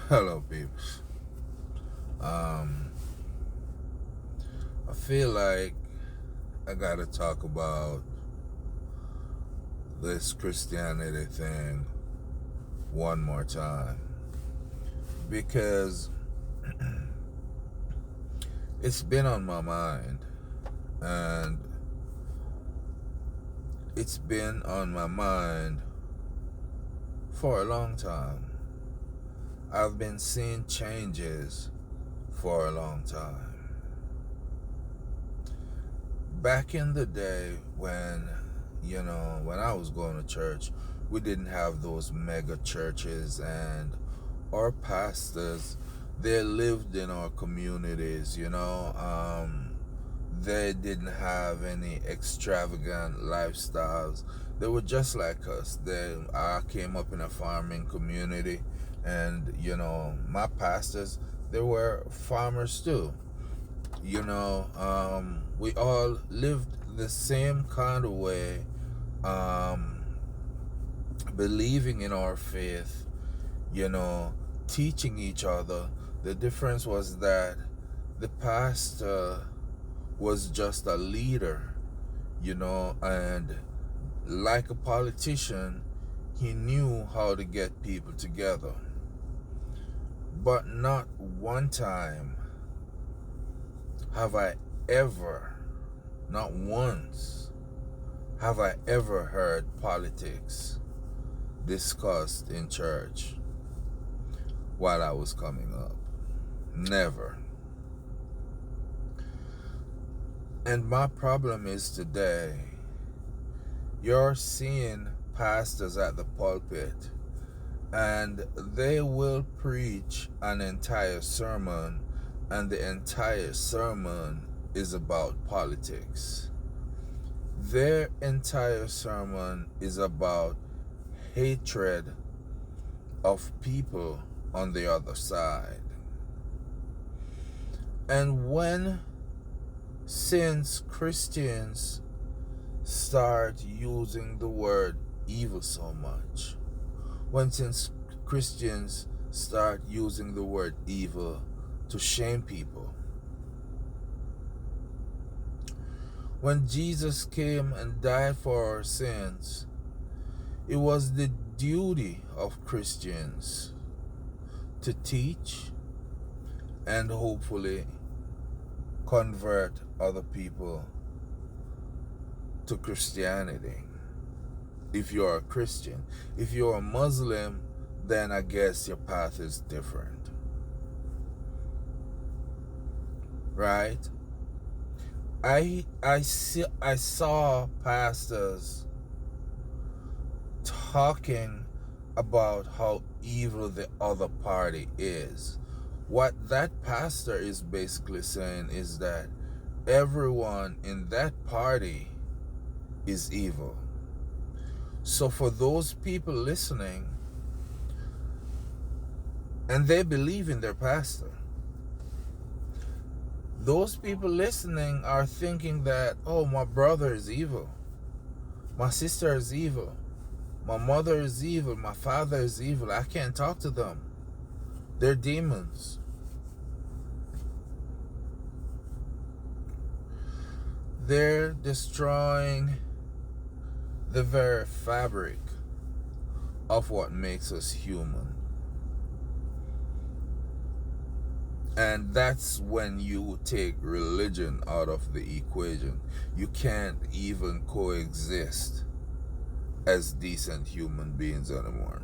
Hello, peeps. Um, I feel like I gotta talk about this Christianity thing one more time because it's been on my mind, and it's been on my mind for a long time. I've been seeing changes for a long time. Back in the day when I was going to church, we didn't have those mega churches, and our pastors, they lived in our communities. They didn't have any extravagant lifestyles. They were just like us. I came up in a farming community, and my pastors, they were farmers too. We all lived the same kind of way, um, believing in our faith, you know, teaching each other. The difference was that the pastor was just a leader, and like a politician, he knew how to get people together. But not one time have I ever, not once, have I ever heard politics discussed in church while I was coming up. Never. And my problem is today, you're seeing pastors at the pulpit, and they will preach an entire sermon, and the entire sermon is about politics. Their entire sermon is about hatred of people on the other side. And since Christians start using the word evil so much, since Christians start using the word evil to shame people, when Jesus came and died for our sins, it was the duty of Christians to teach and hopefully convert other people to Christianity. If you're a Christian, if you're a Muslim, then I guess your path is different, right? I saw pastors talking about how evil the other party is. What that pastor is basically saying is that everyone in that party is evil. So for those people listening, and they believe in their pastor, those people listening are thinking that, oh, my brother is evil, my sister is evil, my mother is evil, my father is evil, I can't talk to them, they're demons. They're destroying the very fabric of what makes us human. And that's when you take religion out of the equation. You can't even coexist as decent human beings anymore.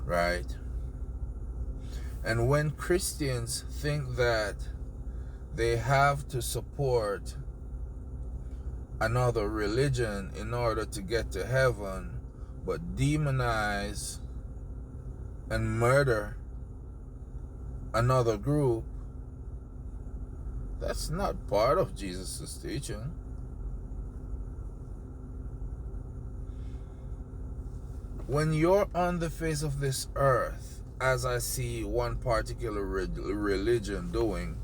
Right? And when Christians think that they have to support another religion in order to get to heaven, but demonize and murder another group, that's not part of Jesus' teaching. When you're on the face of this earth, as I see one particular religion doing,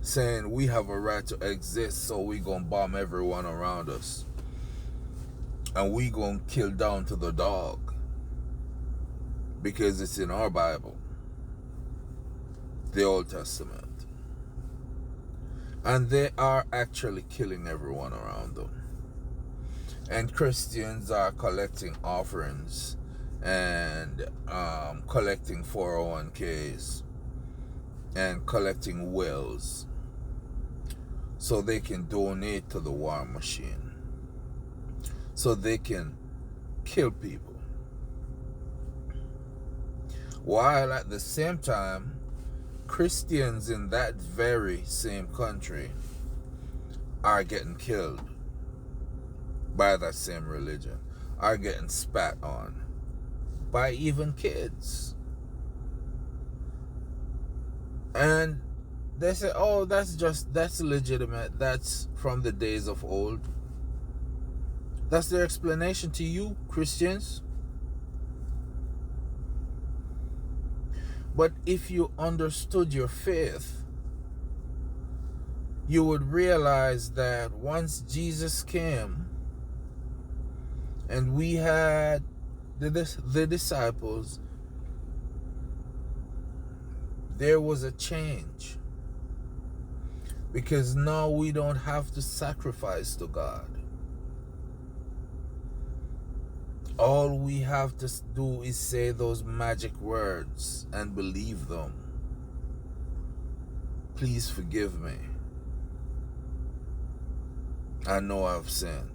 saying we have a right to exist, so we gonna bomb everyone around us, and we gonna kill down to the dog. because it's in our Bible, the Old Testament. And they are actually killing everyone around them. And Christians are collecting offerings and collecting 401ks and collecting wills so they can donate to the war machine, so they can kill people, while at the same time Christians in that very same country are getting killed by that same religion, are getting spat on by even kids. And they say, oh, that's legitimate, that's from the days of old. That's their explanation to you, Christians. But if you understood your faith, you would realize that once Jesus came and we had the disciples, there was a change. Because now we don't have to sacrifice to God. All we have to do is say those magic words and believe them. Please forgive me. I know I've sinned.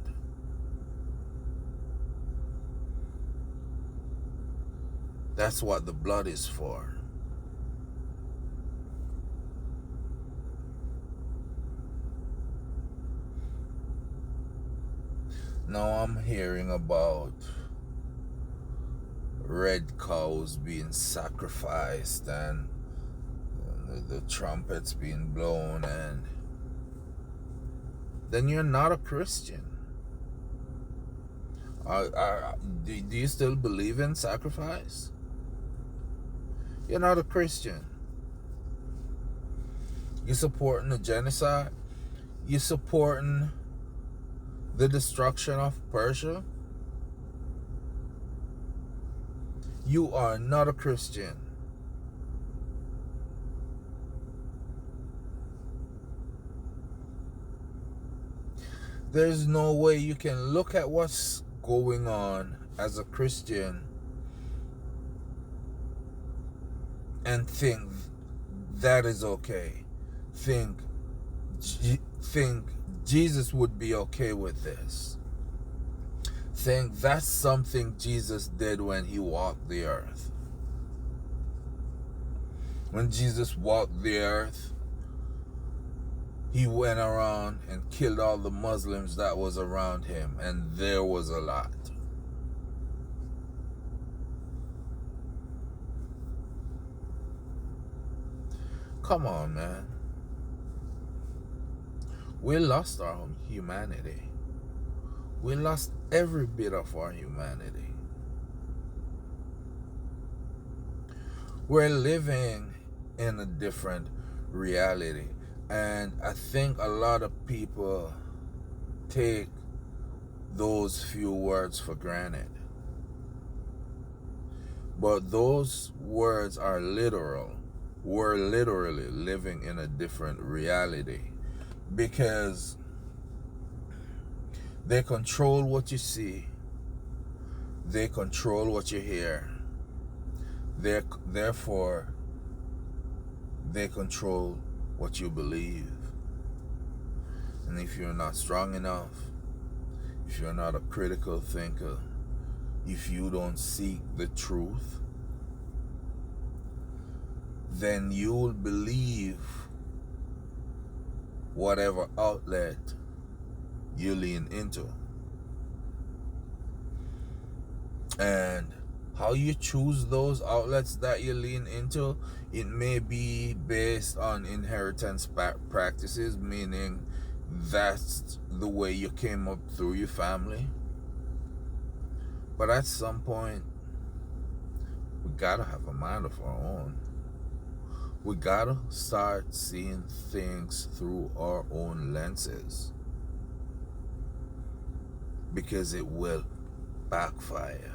That's what the blood is for. Now I'm hearing about red cows being sacrificed and the trumpets being blown, and then you're not a Christian. Do you still believe in sacrifice? You're not a Christian. You're supporting the genocide. You're supporting the destruction of Persia. You are not a Christian. There's no way you can look at what's going on as a Christian and think that is okay. Think Jesus would be okay with this. Think that's something Jesus did when he walked the earth. When Jesus walked the earth, he went around and killed all the Muslims that was around him, and there was a lot. Come on, man. We lost our humanity. We lost every bit of our humanity. We're living in a different reality. And I think a lot of people take those few words for granted. But those words are literal. We're literally living in a different reality. Because they control what you see. They control what you hear. Therefore, they control what you believe. And if you're not strong enough, if you're not a critical thinker, if you don't seek the truth, then you will believe whatever outlet you lean into. And how you choose those outlets that you lean into, it may be based on inheritance practices, meaning that's the way you came up through your family. But at some point, we gotta have a mind of our own. We gotta start seeing things through our own lenses, because it will backfire.